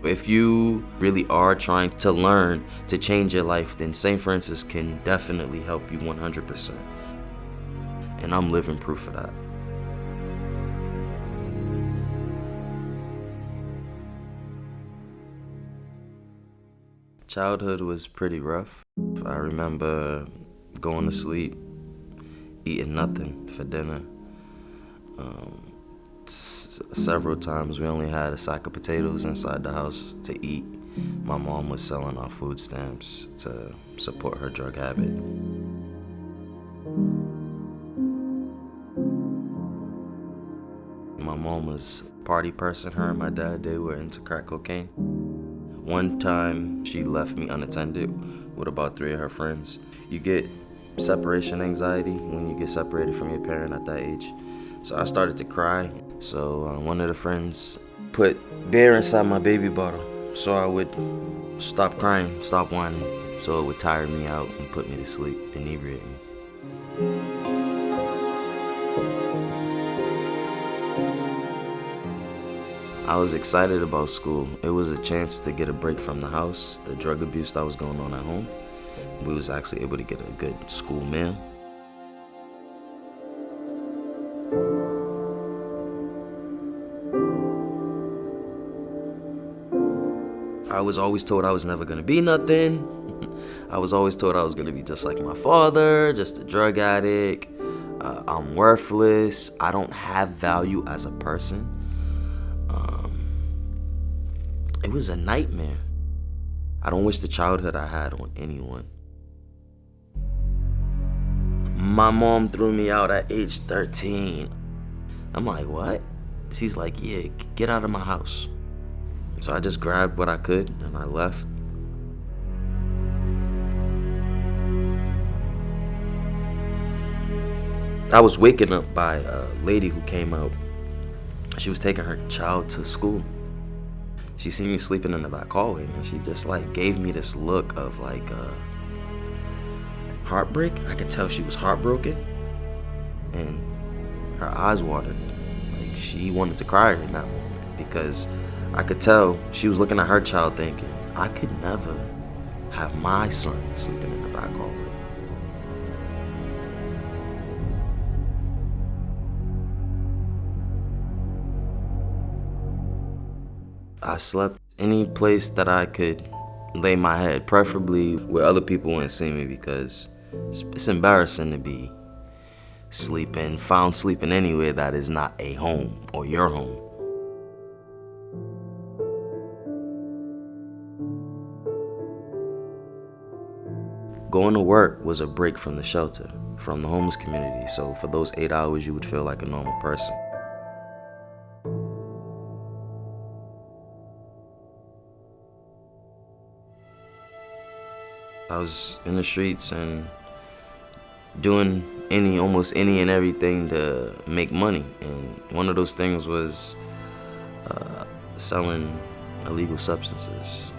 If you really are trying to learn to change your life, then St. Francis can definitely help you 100%. And I'm living proof of that. Childhood was pretty rough. I remember going to sleep, eating nothing for dinner. Several times we only had a sack of potatoes inside the house to eat. My mom was selling our food stamps to support her drug habit. My mom was a party person. Her and my dad, they were into crack cocaine. One time, she left me unattended with about 3 of her friends. You get separation anxiety when you get separated from your parent at that age. So I started to cry. So one of the friends put beer inside my baby bottle so I would stop crying, stop whining, so it would tire me out and put me to sleep, inebriate me. I was excited about school. It was a chance to get a break from the house, the drug abuse that was going on at home. We was actually able to get a good school meal. I was always told I was never gonna be nothing. I was always told I was gonna be just like my father, just a drug addict. I'm worthless. I don't have value as a person. It was a nightmare. I don't wish the childhood I had on anyone. My mom threw me out at age 13. I'm like, what? She's like, yeah, get out of my house. So I just grabbed what I could and I left. I was waking up by a lady who came out. She was taking her child to school. She seen me sleeping in the back hallway and she just like gave me this look of like heartbreak. I could tell she was heartbroken and her eyes watered. Like she wanted to cry in that moment because I could tell she was looking at her child thinking, I could never have my son sleeping in the back hallway. I slept any place that I could lay my head, preferably where other people wouldn't see me because it's embarrassing to be found sleeping anywhere that is not a home or your home. Going to work was a break from the shelter, from the homeless community, so for those 8 hours you would feel like a normal person. I was in the streets and doing almost any and everything to make money. And one of those things was selling illegal substances.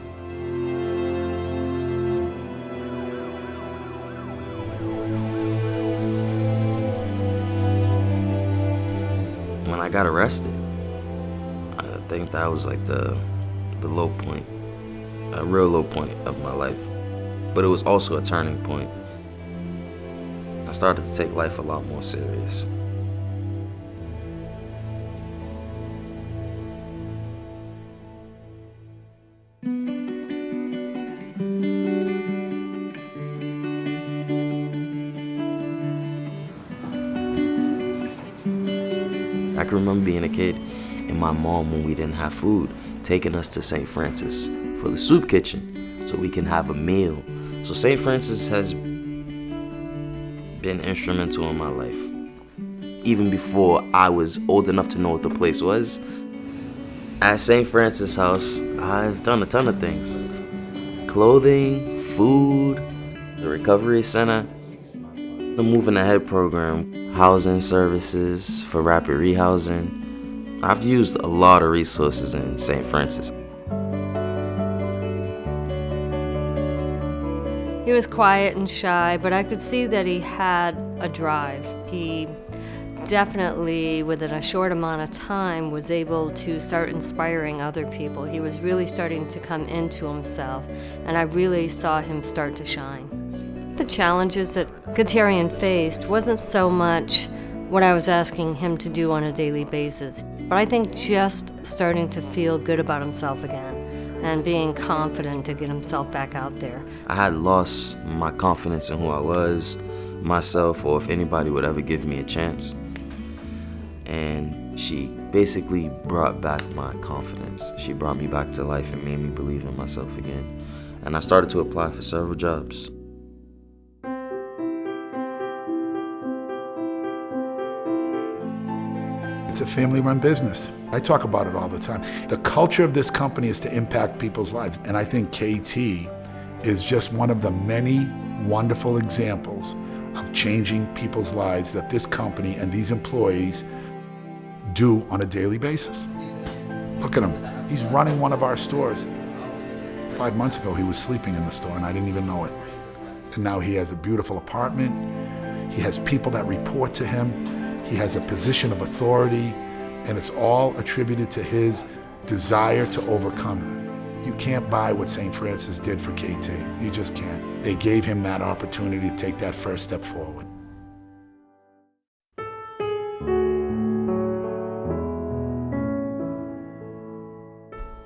When I got arrested, I think that was like the low point, a real low point of my life. But it was also a turning point. I started to take life a lot more serious. I can remember being a kid and my mom, when we didn't have food, taking us to St. Francis for the soup kitchen so we can have a meal. So St. Francis has been instrumental in my life. Even before I was old enough to know what the place was. At St. Francis House, I've done a ton of things. Clothing, food, the recovery center, the Moving Ahead program, housing services for rapid rehousing. I've used a lot of resources in St. Francis. He was quiet and shy, but I could see that he had a drive. He definitely, within a short amount of time, was able to start inspiring other people. He was really starting to come into himself, and I really saw him start to shine. The challenges that Katarian faced wasn't so much what I was asking him to do on a daily basis, but I think just starting to feel good about himself again and being confident to get himself back out there. I had lost my confidence in who I was, myself, or if anybody would ever give me a chance. And she basically brought back my confidence. She brought me back to life and made me believe in myself again. And I started to apply for several jobs. It's a family-run business. I talk about it all the time. The culture of this company is to impact people's lives. And I think KT is just one of the many wonderful examples of changing people's lives that this company and these employees do on a daily basis. Look at him. He's running one of our stores. 5 months ago, he was sleeping in the store and I didn't even know it. And now he has a beautiful apartment. He has people that report to him. He has a position of authority, and it's all attributed to his desire to overcome. You can't buy what St. Francis did for KT. You just can't. They gave him that opportunity to take that first step forward.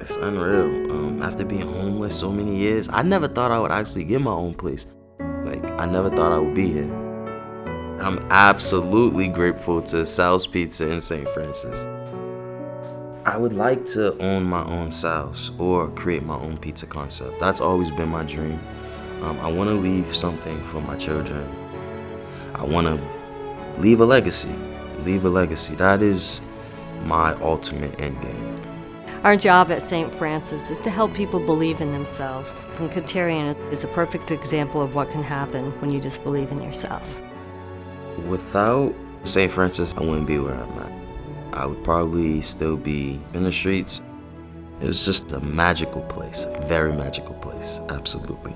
It's unreal. After being homeless so many years, I never thought I would actually get my own place. I never thought I would be here. I'm absolutely grateful to Sal's Pizza in St. Francis. I would like to own my own Sal's or create my own pizza concept. That's always been my dream. I want to leave something for my children. I want to leave a legacy. That is my ultimate end game. Our job at St. Francis is to help people believe in themselves. And Katarian is a perfect example of what can happen when you just believe in yourself. Without St. Francis, I wouldn't be where I'm at. I would probably still be in the streets. It was just a magical place, a very magical place, absolutely.